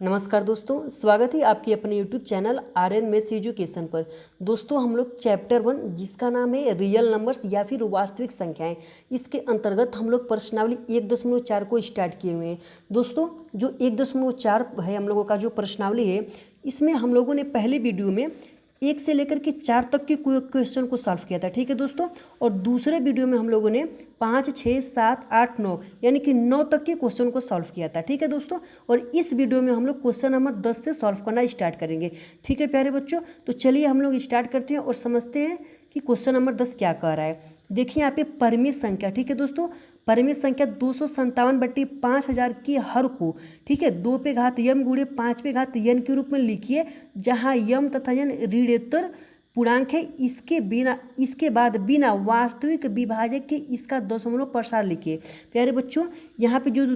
नमस्कार दोस्तों, स्वागत है आपके अपने YouTube channel RN maths education पर। दोस्तों हम लोग चैप्टर 1 जिसका नाम है रियल नंबर्स या फिर वास्तविक संख्याएं, इसके अंतर्गत हम लोग प्रश्नावली 1.4 को स्टार्ट किए हुए हैं। दोस्तों जो 1.4 है हम लोगों का जो प्रश्नावली है, इसमें हम लोगों ने पहले वीडियो में 1 से लेकर के 4 तक के क्वेश्चन को सॉल्व किया था, ठीक है दोस्तों। और दूसरे वीडियो में हम लोगों ने 5, 6, 7, 8, 9 यानी कि 9 तक के क्वेश्चन को सॉल्व किया था, ठीक है दोस्तों। और इस वीडियो में हम लोग क्वेश्चन नंबर 10 से सॉल्व करना स्टार्ट करेंगे, ठीक है प्यारे बच्चों। तो चलिए हम लोग स्टार्ट करते हैं और समझते हैं कि क्वेश्चन नंबर 10 क्या कह रहा है। देखिए यहाँ पे परिमेय संख्या, ठीक है दोस्तों, परिमेय संख्या 257/5000 की हर को, ठीक है, 2 पे घात यम गुणे 5 पे घात यन के रूप में लिखिए, जहाँ यम तथा यन ऋणोत्तर पूर्णांक है। इसके बाद बिना वास्तविक विभाजक के इसका दशमलव प्रसार लिखिए। प्यारे बच्चों यहाँ पे जो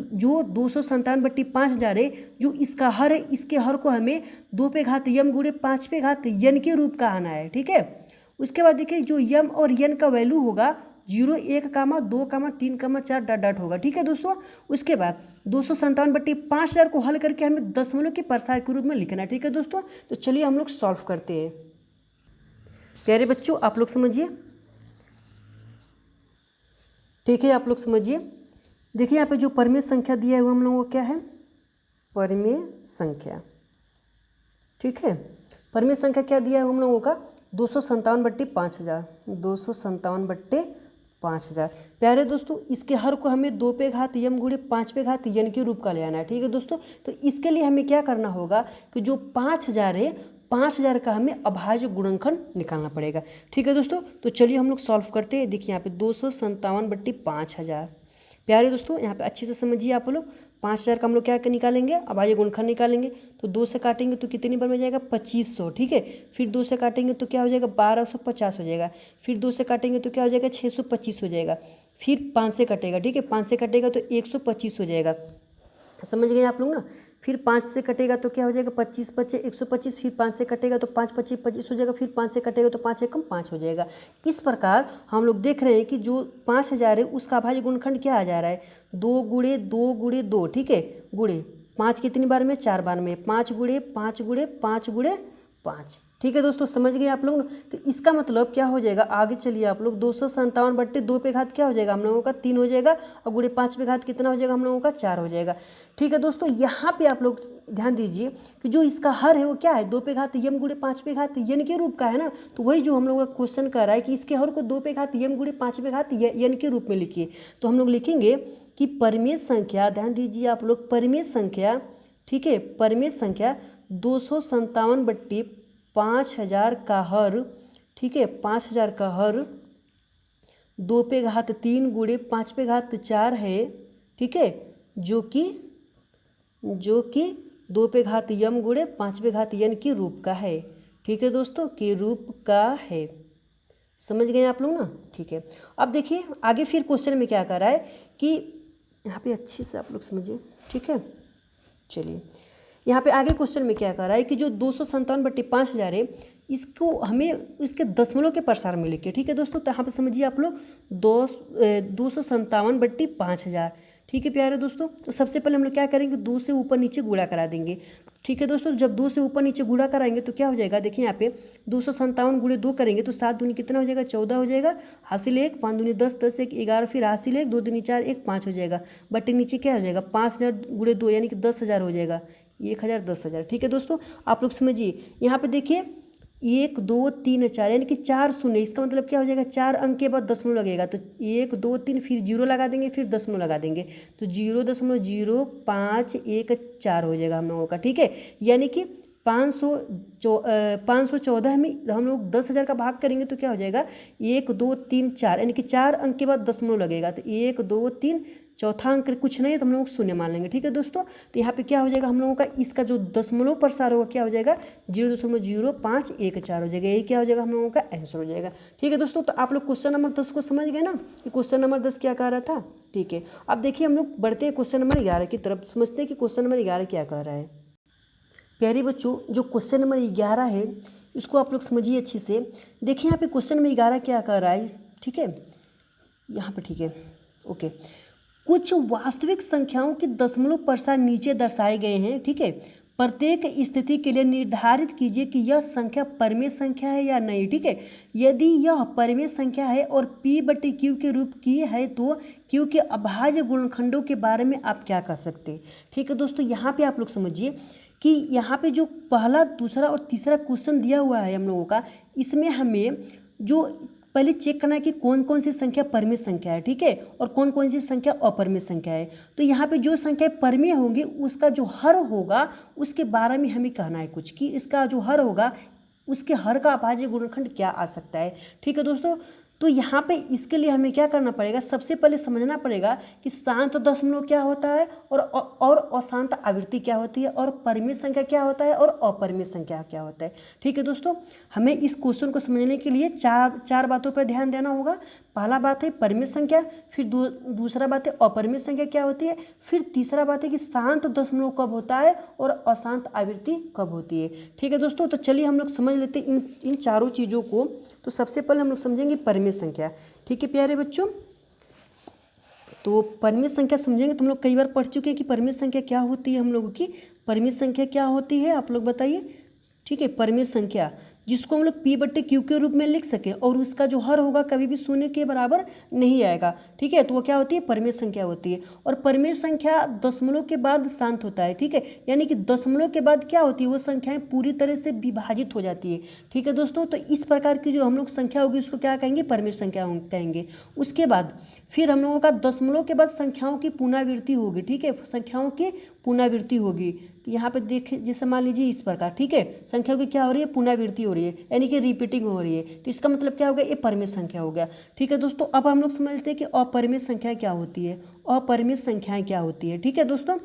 257/5000 है, जो इसका हर है, इसके हर को हमें 2 पे घात यम गुणे 5 पे घात यन के रूप का आना है, ठीक है। उसके बाद देखिए जो यम और यन का वैल्यू होगा 0, 1, 2, 3, 4 डॉट डॉट होगा, ठीक है दोस्तों। उसके बाद 257/5000 को हल करके हमें दशमलव के प्रसार के रूप में लिखना है, ठीक है दोस्तों। तो चलिए हम लोग सॉल्व करते हैं। प्यारे बच्चों आप लोग समझिए, ठीक है, आप लोग समझिए। देखिए यहाँ पे जो परिमेय संख्या दिया है वो हम लोगों को क्या है, परिमेय संख्या, ठीक है। परिमेय संख्या क्या दिया है हम लोगों का, 257/5000, 257/5000। प्यारे दोस्तों इसके हर को हमें 2 पे घात यम गुणे 5 पे घात यन के रूप का ले आना है, ठीक है दोस्तों। तो इसके लिए हमें क्या करना होगा कि जो 5000 है, 5000 का हमें अभाज्य गुणनखंड निकालना पड़ेगा, ठीक है दोस्तों। तो चलिए हम लोग सॉल्व करते हैं। देखिए यहाँ पे 257/5000। प्यारे दोस्तों यहाँ पे अच्छे से समझिए आप लोग, 5000 का हम लोग क्या निकालेंगे, अभाज्य गुणनखंड निकालेंगे। तो 2 से काटेंगे तो कितनी बार में जाएगा, 2500, ठीक है। फिर 2 से काटेंगे तो क्या हो जाएगा, 1250 हो जाएगा। फिर 2 से काटेंगे तो क्या हो जाएगा, 625 हो जाएगा। फिर 5 से कटेगा, ठीक है, 5 से कटेगा तो 125 हो जाएगा, समझ गए आप लोग ना। फिर 5 से कटेगा तो क्या हो जाएगा, 25 × 5 = 125। फिर 5 से कटेगा तो 5 × 25 = 25 हो जाएगा। फिर 5 से कटेगा तो 5 × 1 = 5 हो जाएगा। इस प्रकार हम लोग देख रहे हैं कि जो 5000 है उसका अभाज्य गुणनखंड क्या आ जा रहा है, 2 × 2 × 2, ठीक है, गुणे 5 कितनी बार में, 4 बार में, 5 × 5 × 5 × 5, ठीक है दोस्तों, समझ गए आप लोग। तो इसका मतलब क्या हो जाएगा, आगे चलिए आप लोग, 257/2 पे घात क्या हो जाएगा हम लोगों का, 3 हो जाएगा। और गुणे 5 पे घात कितना हो जाएगा हम लोगों का, 4 हो जाएगा, ठीक है दोस्तों। यहाँ पे आप लोग ध्यान दीजिए कि जो इसका हर है वो क्या है, 2 पे घात यम गुणे 5 पे घात यन के रूप का है ना। तो वही जो हम लोगों का क्वेश्चन कर रहा है कि इसके हर को 2 पे घात यम गुणे 5 पे घात यन के रूप में लिखिए। तो हम लोग लिखेंगे कि परिमेय संख्या, ध्यान दीजिए आप लोग, परिमेय संख्या, ठीक है, परिमेय संख्या 257/5000 का हर, ठीक है, 5000 का हर 2 पे घात 3 गुणे 5 पे घात 4 है, ठीक है, जो कि 2 पे घात यम गुणे 5 पे घात यन के रूप का है, ठीक है दोस्तों, के रूप का है, समझ गए आप लोग ना, ठीक है। अब देखिए आगे फिर क्वेश्चन में क्या कर रहा है कि यहाँ पे अच्छे से आप लोग समझिए, ठीक है। चलिए यहाँ पे आगे क्वेश्चन में क्या कर रहा है कि जो 257/5000 है, इसको हमें इसके दशमलव के प्रसार में लिखे, ठीक है दोस्तों। तो यहाँ पे समझिए आप लोग 257/5000, ठीक है प्यारे दोस्तों। तो सबसे पहले हम लोग क्या करेंगे, 2 से ऊपर नीचे गुणा करा देंगे, ठीक है दोस्तों। जब 2 से ऊपर नीचे गुणा कराएंगे तो क्या हो जाएगा, देखिए यहाँ पे 257 × 2 करेंगे तो 7 दूनी कितना हो जाएगा, 14 हो जाएगा। हासिल 1, 5 दूनी 10, 10 1 11, फिर हासिल 1, 2 दूनी 4, 1 5 हो जाएगा। बटे नीचे क्या हो जाएगा, 5000 × 2 यानी कि 10,000 हो जाएगा, 1000 10,000, ठीक है दोस्तों। आप लोग समझिए यहाँ पे देखिए 1 2 3 4 यानी कि 4 शून्य, इसका मतलब क्या हो जाएगा, 4 अंक के बाद दशमलव लगेगा। तो 1 2 3 फिर 0 लगा देंगे, फिर दशमलव लगा देंगे, तो 0.0514 हो जाएगा हम लोगों का, ठीक है। यानी कि 514 में हम लोग 10,000 का भाग करेंगे तो क्या हो जाएगा, 1 2 3 4 यानी कि 4 अंक के बाद दशमलव लगेगा। तो 1 2 3, चौथा अंक कुछ नहीं है तो हम लोग शून्य मान लेंगे, ठीक है दोस्तों। तो यहाँ पे क्या हो जाएगा हम लोगों का, इसका जो दशमलव प्रसार होगा क्या हो जाएगा, 0.0514 हो जाएगा। यही क्या हो जाएगा हम लोगों का आंसर हो जाएगा, ठीक है दोस्तों। तो आप लोग क्वेश्चन नंबर 10 को समझ गए ना कि क्वेश्चन नंबर 10 क्या कह रहा था, ठीक है। अब देखिए हम लोग बढ़ते हैं क्वेश्चन नंबर 11 की तरफ, समझते हैं कि क्वेश्चन नंबर 11 क्या कह रहा है। प्यारे बच्चों जो क्वेश्चन नंबर 11 है इसको आप लोग समझिए अच्छे से। देखिए यहाँ पे क्वेश्चन नंबर 11 क्या कह रहा है, ठीक है, यहाँ पे, ठीक है, ओके। कुछ वास्तविक संख्याओं के दशमलव प्रसार नीचे दर्शाए गए हैं, ठीक है। प्रत्येक स्थिति के लिए निर्धारित कीजिए कि यह संख्या परिमेय संख्या है या नहीं। ठीक है, यदि यह परिमेय संख्या है और P/Q के रूप की है तो Q के अभाज्य गुणनखंडों के बारे में आप क्या कर सकते हैं। ठीक है दोस्तों, यहाँ पे आप लोग समझिए कि यहाँ पे जो पहला, दूसरा और तीसरा क्वेश्चन दिया हुआ है हम लोगों का, इसमें हमें जो पहले चेक करना है कि कौन कौन सी संख्या परिमेय संख्या है। ठीक है, और कौन कौन सी संख्या अपरिमेय संख्या है। तो यहाँ पे जो संख्या परिमेय होंगी उसका जो हर होगा उसके बारे में हमें कहना है कुछ, कि इसका जो हर होगा उसके हर का अभाज्य गुणनखंड क्या आ सकता है। ठीक है दोस्तों, तो यहाँ पे इसके लिए हमें क्या करना पड़ेगा, सबसे पहले समझना पड़ेगा कि शांत दशमलव क्या होता है और अशांत आवृत्ति क्या होती है, और परिमेय संख्या क्या होता है और अपरिमेय संख्या क्या होता है। ठीक है दोस्तों, हमें इस क्वेश्चन को समझने के लिए चार बातों पर ध्यान देना होगा। पहला बात है परिमेय संख्या, फिर दूसरा बात है अपरिमेय संख्या क्या होती है, फिर तीसरा बात है कि शांत दशमलव कब होता है और अशांत आवृत्ति कब होती है। ठीक है दोस्तों, तो चलिए हम लोग समझ लेते हैं इन चारों चीज़ों को। तो सबसे पहले हम लोग समझेंगे परिमेय संख्या। ठीक है प्यारे बच्चों, तो परिमेय संख्या समझेंगे। तुम लोग कई बार पढ़ चुके हैं कि परिमेय संख्या क्या होती है। हम लोगों की परिमेय संख्या क्या होती है आप लोग बताइए। ठीक है, परिमेय संख्या जिसको हम लोग P/Q के रूप में लिख सके और उसका जो हर होगा कभी भी शून्य के बराबर नहीं आएगा। ठीक है, तो वो क्या होती है, परिमेय संख्या होती है। और परिमेय संख्या दशमलव के बाद शांत होता है। ठीक है, यानी कि दशमलव के बाद क्या होती है, वो संख्याएं पूरी तरह से विभाजित हो जाती है। ठीक है दोस्तों, तो इस प्रकार की जो हम लोग संख्या होगी उसको क्या कहेंगे, परिमेय संख्या कहेंगे। उसके बाद फिर हम लोगों का दशमलव के बाद संख्याओं की पुनरावृत्ति होगी। ठीक है, संख्याओं की पुनरावृत्ति होगी। तो यहाँ पे देखिए, जैसे मान लीजिए इस प्रकार। ठीक है, संख्याओं की क्या हो रही है, पुनरावृत्ति हो रही है, यानी कि रिपीटिंग हो रही है। तो इसका मतलब क्या हो गया, ये परिमेय संख्या हो गया। ठीक है दोस्तों, अब हम लोग समझते हैं कि अपरिमेय संख्या क्या होती है, अपरिमेय संख्याएं क्या होती है। ठीक है दोस्तों,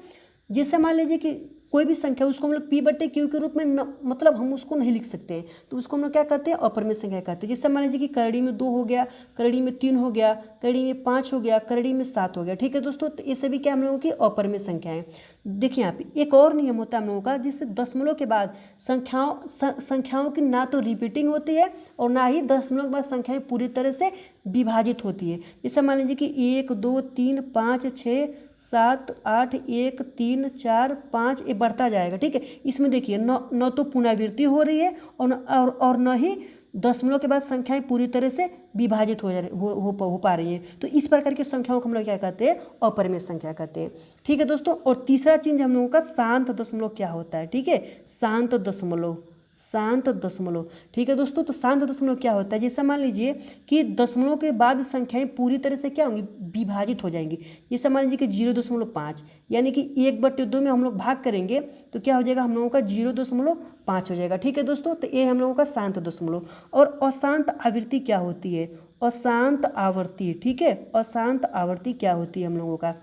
जैसे मान लीजिए कि कोई भी संख्या उसको हम लोग P/Q के रूप में मतलब हम उसको नहीं लिख सकते हैं, तो उसको हम लोग क्या करते हैं, अपरिमेय संख्या कहते हैं। जैसे मान लीजिए कि करड़ी में 2 हो गया, करड़ी में 3 हो गया, करड़ी में 5 हो गया, करड़ी में 7 हो गया। ठीक है दोस्तों, तो ये सभी क्या हम लोगों की अपरिमेय संख्या है। देखिए यहाँ पे एक और नियम होता है हम लोगों का, जिससे दशमलव के बाद संख्याओं की ना तो रिपीटिंग होती है और ना ही दशमलव के बाद संख्याएं पूरी तरह से विभाजित होती है। जैसे मान लीजिए कि 1 2 3 5 6 7 8 1 3 4 5 ये बढ़ता जाएगा। ठीक है, इसमें देखिए न तो पुनरावृत्ति हो रही है और न ही दशमलव के बाद संख्याएं पूरी तरह से विभाजित हो पा रही हैं। तो इस प्रकार की संख्याओं को हम लोग क्या कहते हैं, अपरिमेय संख्या कहते हैं। ठीक है दोस्तों, और तीसरा चीज हम लोगों का शांत दशमलव क्या होता है। ठीक है, शांत दशमलव, शांत दशमलव। ठीक है दोस्तों, तो शांत दशमलव क्या होता है, जैसे मान लीजिए कि दशमलव के बाद संख्याएं पूरी तरह से क्या होंगी, विभाजित हो जाएंगी। जैसे मान लीजिए कि 0.5, यानी कि 1/2 में हम लोग भाग करेंगे तो क्या हो जाएगा, हम लोगों का 0.5 हो जाएगा। ठीक है दोस्तों, तो ये हम लोगों का शांत दशमलव। और अशांत आवृत्ति क्या होती है, अशांत आवृत्ति। ठीक है, अशांत आवृत्ति क्या होती है हम लोगों का।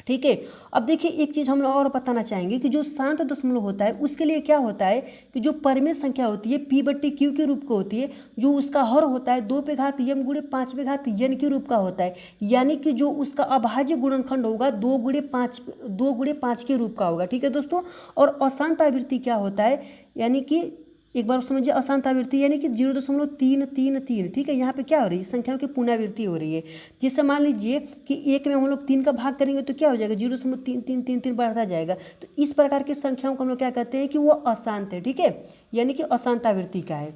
ठीक है, अब देखिए एक चीज़ हम लोग और बताना चाहेंगे कि जो शांत दशमलव होता है उसके लिए क्या होता है कि जो परिमेय संख्या होती है P/Q के रूप का होती है, जो उसका हर होता है 2m गुणे 5n के रूप का होता है, यानी कि जो उसका अभाज्य गुणनखंड होगा 2 गुणे 5 के रूप का होगा। ठीक है दोस्तों, और अशांत आवृत्ति क्या होता है, यानी कि एक बार समझिए, अशांत आवृत्ति यानी कि 0.333। ठीक है, यहाँ पे क्या हो रही है, संख्याओं की पुनरावृत्ति हो रही है। जैसे मान लीजिए कि 1 में हम लोग 3 का भाग करेंगे तो क्या हो जाएगा, 0.3333 बढ़ता जाएगा। तो इस प्रकार की संख्याओं को हम लोग क्या कहते हैं कि वो अशांत है। ठीक है, यानी कि अशांत आवृत्ति का है,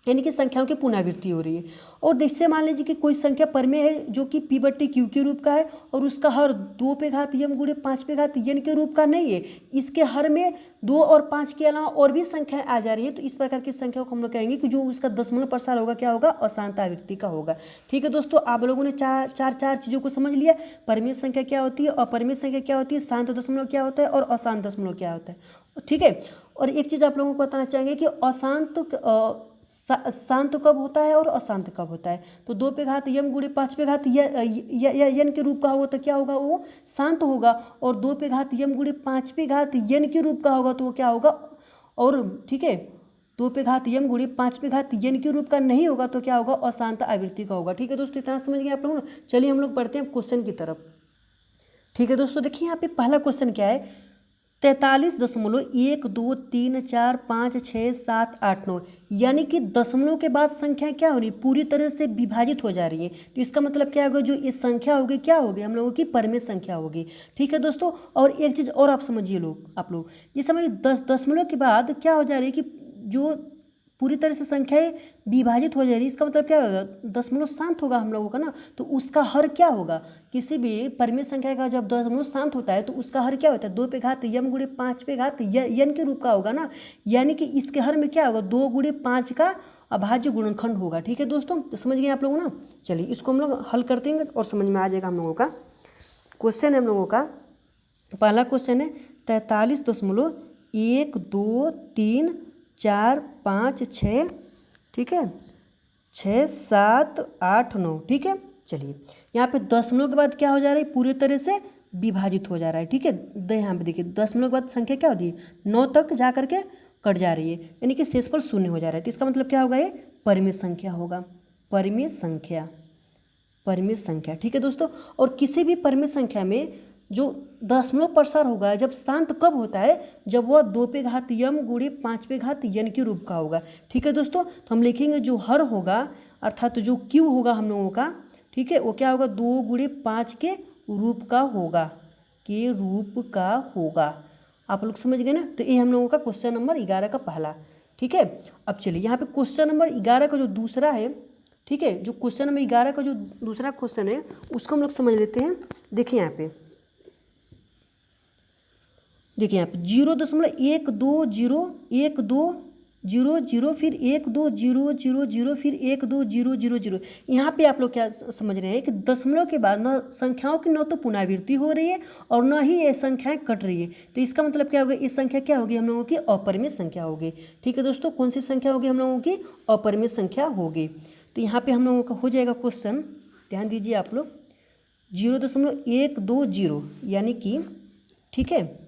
यानी कि संख्याओं की पुनरावृत्ति हो रही है। और जैसे मान लीजिए कि कोई संख्या परिमेय है जो कि P/Q के रूप का है और उसका हर 2m गुणे 5n के रूप का नहीं है, इसके हर में 2 और 5 के अलावा और भी संख्याएं आ जा रही है, तो इस प्रकार की संख्याओं को हम लोग कहेंगे कि जो उसका दशमलव प्रसार होगा क्या होगा, अशांत आवृत्ति का होगा। ठीक है दोस्तों, आप लोगों ने चार चीज़ों को समझ लिया, परिमेय संख्या क्या होती है, अपरिमेय संख्या क्या होती है, शांत दशमलव क्या होता है और अशांत दशमलव क्या होता है। ठीक है, और एक चीज़ आप लोगों को बताना चाहेंगे कि शांत कब होता है और अशांत कब होता है। तो 2m गुणे 5n के रूप का होगा तो क्या होगा, वो शांत होगा। और 2m गुणे 5n के रूप का होगा तो वो क्या होगा, और ठीक है 2m गुणे 5n के रूप का नहीं होगा तो क्या होगा, अशांत आवृत्ति का होगा। ठीक है दोस्तों, इतना समझ गए आप लोग। चलिए हम लोग बढ़ते हैं क्वेश्चन की तरफ। ठीक है दोस्तों, देखिए यहाँ पे पहला क्वेश्चन क्या है, 43.123456789, यानी कि दशमलव के बाद संख्या क्या हो रही है, पूरी तरह से विभाजित हो जा रही है। तो इसका मतलब क्या होगा, जो ये संख्या होगी क्या होगी, हम लोगों की परिमेय संख्या होगी। ठीक है दोस्तों। और एक चीज़ और आप समझिए आप लोग ये समझिए, दशमलव के बाद क्या हो जा रही है कि जो पूरी तरह से संख्याएं विभाजित हो जा रही है, इसका मतलब क्या होगा, दशमलव शांत होगा हम लोगों का ना, तो उसका हर क्या होगा, किसी भी परिमेय संख्या का जब दशमलव शांत होता है तो उसका हर क्या होता है, 2 पे घात यम गुणे 5 पे घात यन के रूप का होगा ना, यानी कि इसके हर में क्या होगा, 2 गुणे 5 का अभाज्य गुणनखंड होगा। ठीक है दोस्तों, तो समझ गए आप लोग ना। चलिए इसको हम लोग हल करते हैं और समझ में आ जाएगा हम लोगों का। क्वेश्चन है हम लोगों का, पहला क्वेश्चन है 43.1234567, ठीक है, 6789, ठीक है। चलिए यहाँ पे दशमलव के बाद क्या हो जा रहा है, पूरी तरह से विभाजित हो जा रहा है। ठीक है, यहाँ पे देखिए दशमलव के बाद संख्या क्या होती है, 9 तक जा करके कट जा रही है, यानी कि शेषफल 0 हो जा रहा है। तो इसका मतलब क्या होगा, ये परिमेय संख्या होगा, परिमेय संख्या, परिमेय संख्या। ठीक है दोस्तों। और किसी भी परिमेय संख्या में जो दशमलव प्रसार होगा जब शांत कब होता है, जब वह 2 पे घात यम गुणे 5 पे घात यन के रूप का होगा। ठीक है दोस्तों, तो हम लिखेंगे जो हर होगा अर्थात जो क्यू होगा हम लोगों का, ठीक है, वो क्या होगा, 2 गुणे 5 के रूप का होगा, के रूप का होगा। आप लोग समझ गए ना। तो ये हम लोगों का क्वेश्चन नंबर 11 का पहला। ठीक है, अब चलिए यहाँ पे क्वेश्चन नंबर 11 का जो दूसरा है, ठीक है, जो क्वेश्चन नंबर 11 का जो दूसरा क्वेश्चन है उसको हम लोग समझ लेते हैं। देखिए यहाँ पे, देखिए यहाँ पे 0.120120 फिर 1200 फिर 12000। यहाँ पे आप लोग क्या समझ रहे हैं कि दशमलव के बाद न संख्याओं की न तो पुनरावृत्ति हो रही है और न ही ये संख्याएं कट रही है। तो इसका मतलब क्या होगा, इस संख्या क्या होगी, हम लोगों की अपरिमेय संख्या होगी। ठीक है दोस्तों, कौन सी संख्या होगी, हम लोगों की अपरिमेय संख्या होगी। तो यहाँ पे हम लोगों का हो जाएगा क्वेश्चन, ध्यान दीजिए आप लोग, 0.120 यानी कि, ठीक है,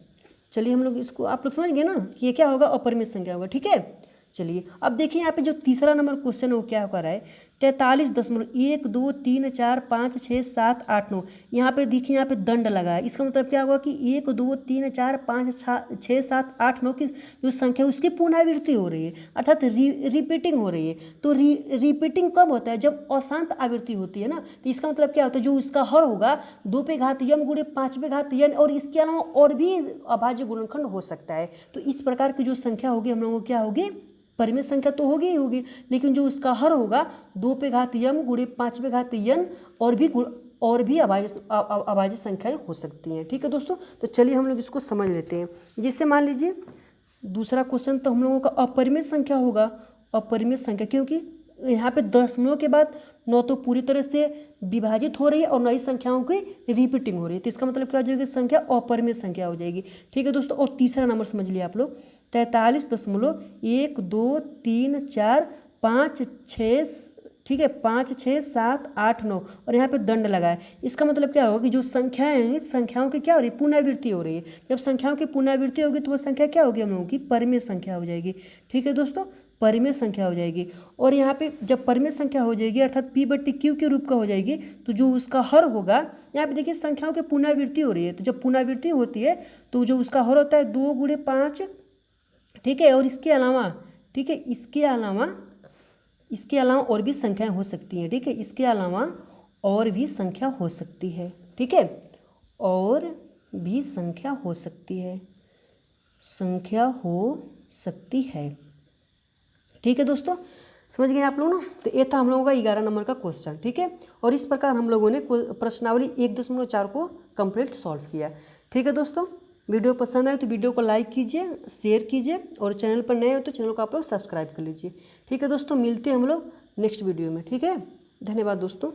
चलिए हम लोग इसको आप लोग समझ गए ना कि ये क्या होगा, अपरिमेय संख्या होगा। ठीक है, चलिए अब देखिए यहाँ पे जो तीसरा नंबर क्वेश्चन है वो क्या कर रहा है, 43.123456789। यहाँ पे देखिए, यहाँ पे दंड लगा है, इसका मतलब क्या होगा कि 123456789 की जो संख्या है उसकी पुनरावृत्ति हो रही है, अर्थात रिपीटिंग हो रही है। तो रिपीटिंग कब होता है, जब अशांत आवृत्ति होती है ना। तो इसका मतलब क्या होता है, जो इसका हर होगा 2 पे घात यम गुणे 5 पे घात यन, और इसके अलावा और भी अभाज्य गुणनखंड हो सकता है। तो इस प्रकार की जो संख्या होगी हम लोगों को क्या होगी, परिमेय संख्या तो होगी ही होगी, लेकिन जो उसका हर होगा 2 पे घात यम गुणे 5 पे घात यन, और भी अभाज्य संख्याएं हो सकती हैं। ठीक है दोस्तों, तो चलिए हम लोग इसको समझ लेते हैं। जैसे मान लीजिए दूसरा क्वेश्चन तो हम लोगों का अपरिमेय संख्या होगा, अपरिमेय संख्या, क्योंकि यहाँ पे दशमलव के बाद न तो पूरी तरह से विभाजित हो रही है और नई संख्याओं की रिपीटिंग हो रही है। तो इसका मतलब क्या हो जाएगी, संख्या अपरिमेय संख्या हो जाएगी। ठीक है दोस्तों, और तीसरा नंबर समझ लिया आप लोग, 43.1234567, ठीक है, 567889, और यहाँ पे दंड लगा है। इसका मतलब क्या होगा कि जो संख्याओं की क्या हो रही है, पुनरावृत्ति हो रही है। जब संख्याओं की पुनरावृत्ति होगी तो वो संख्या क्या होगी, हम लोगों की परिमेय संख्या हो जाएगी। ठीक है दोस्तों, परिमेय संख्या हो जाएगी। और यहाँ पे जब परिमेय संख्या हो जाएगी अर्थात P/Q के रूप का हो जाएगी, तो जो उसका हर होगा, यहाँ पे देखिए संख्याओं की पुनरावृत्ति हो रही है, तो जब पुनरावृत्ति होती है तो जो उसका हर होता है 2 गुणे 5, ठीक है, और इसके अलावा, ठीक है, इसके अलावा और भी संख्याएं हो सकती हैं। ठीक है, इसके अलावा और भी संख्या हो सकती है। ठीक है, और भी संख्या हो सकती है, संख्या हो सकती है। ठीक है दोस्तों, समझ गए आप लोग ना। तो ये था हम लोगों का 11 नंबर का क्वेश्चन। ठीक है, और इस प्रकार हम लोगों ने प्रश्नावली 1.4 को कंप्लीट सॉल्व किया। ठीक है दोस्तों, वीडियो पसंद आए तो वीडियो को लाइक कीजिए, शेयर कीजिए, और चैनल पर नए हो तो चैनल को आप लोग सब्सक्राइब कर लीजिए। ठीक है दोस्तों, मिलते हैं हम लोग नेक्स्ट वीडियो में। ठीक है, धन्यवाद दोस्तों।